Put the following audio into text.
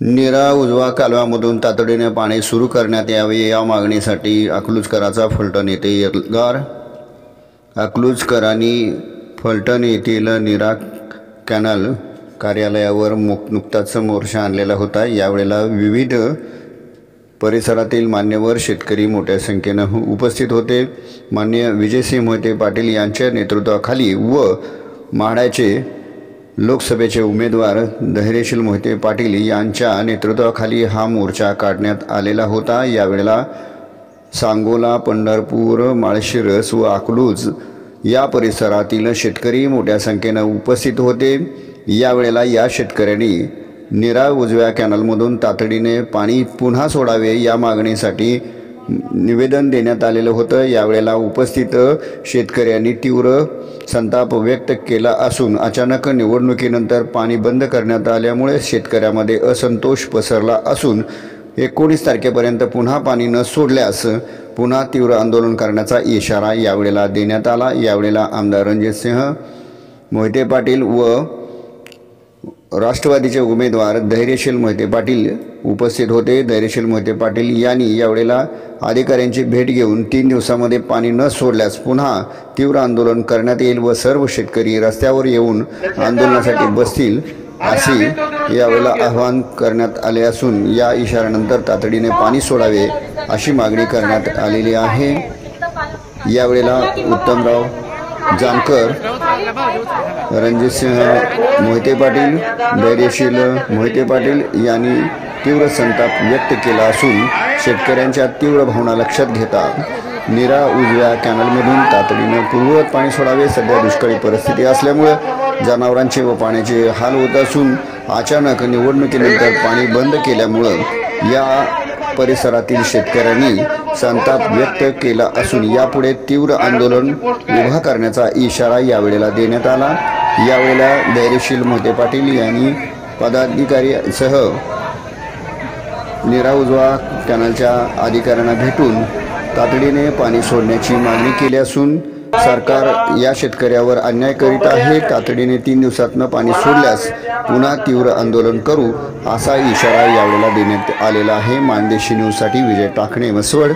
नीरा उजवा कालव्यामधून तातडीने पाणी सुरू करण्यात यावे या मागणीसाठी अकलूजकरांचा फलटण येथे एल्गार अकलूजकरांनी फलटण येथील नीरा कॅनल कार्यालयावर नुकताच मोर्चा आणलेला होता। यावेळेला विविध परिसरातील मान्यवर शेतकरी मोठ्या संख्येने उपस्थित होते। माननीय विजयसिंह मोहिते पाटील यांच्या नेतृत्वाखाली व माढ्याचे लोकसभेचे उमेदवार धैर्यशील मोहिते पाटील यांच्या नेतृत्वाखाली हा मोर्चा काढण्यात आलेला होता। यावेळेला सांगोला, पंढरपूर, माळशिरस व अकलूज या परिसरातील शेतकरी मोठ्या संख्येने उपस्थित होते। यावेळेला या शेतकऱ्यांनी नीरा उजव्या कॅनलमधून तातडीने पाणी पुन्हा सोडावे या मागणीसाठी निवेदन देण्यात आलेलं होतं। यावेळेला उपस्थित शेतकऱ्यांनी तीव्र संताप व्यक्त केला असून अचानक निवडणुकीनंतर पाणी बंद करण्यात आल्यामुळे शेतकऱ्यांमध्ये असंतोष पसरला असून 19 तारखेपर्यंत पुन्हा पाणी न सोडल्यास पुन्हा तीव्र आंदोलन करण्याचा इशारा यावेळेला देण्यात आला। यावेळेला आमदार रणजितसिंह मोहिते पाटील व राष्ट्रवादीचे उमेदवार धैर्यशील मोहिते पाटील उपस्थित होते। धैर्यशील मोहिते पाटील यांनी यावेळेला अधिकाऱ्यांची भेट घेऊन 3 दिवसांमध्ये पाणी न सोडल्यास पुन्हा तीव्र आंदोलन करण्यात येईल व सर्व शेतकरी रस्त्यावर येऊन आंदोलनासाठी बसतील असे यावेळेला आवाहन करण्यात आले असून या इशाऱ्यानंतर तातडीने पाणी सोडावे अशी मागणी करण्यात आलेली आहे। यावेळेला उत्तमराव जानकर, रणजितसिंह मोहिते पाटील, धैर्यशील मोहिते पाटील यांनी तीव्र संताप व्यक्त केला असून शेतकऱ्यांच्या तीव्र भावना लक्षात घेता नीरा उजव्या कॅनलमधून तातडीने पूर्ववत पाणी सोडावे। सध्या दुष्काळी परिस्थिती असल्यामुळे जनावरांचे व पाण्याचे हाल होत असून अचानक निवडणुकीनंतर पाणी बंद केल्यामुळे या परिसरातील शेतकऱ्यांनी संताप व्यक्त केला असून यापुढे तीव्र आंदोलन उभा करण्याचा इशारा यावेळेला देण्यात आला। यावेळेला धैर्यशील मोहिते पाटील यांनी पदाधिकाऱ्यांसह नीरा उजवा कॅनलच्या अधिकाऱ्यांना भेटून तातडीने पाणी सोडण्याची मागणी केली असून सरकार या शेतकऱ्यावर अन्याय करीत आहे। तातडीने 3 दिवसात पाणी सोडल्यास पुन्हा तीव्र आंदोलन करू असा इशारा यावेळेला देण्यात आलेला आहे। मानदेशी न्यूजसाठी विजय टाकणे, मसवड।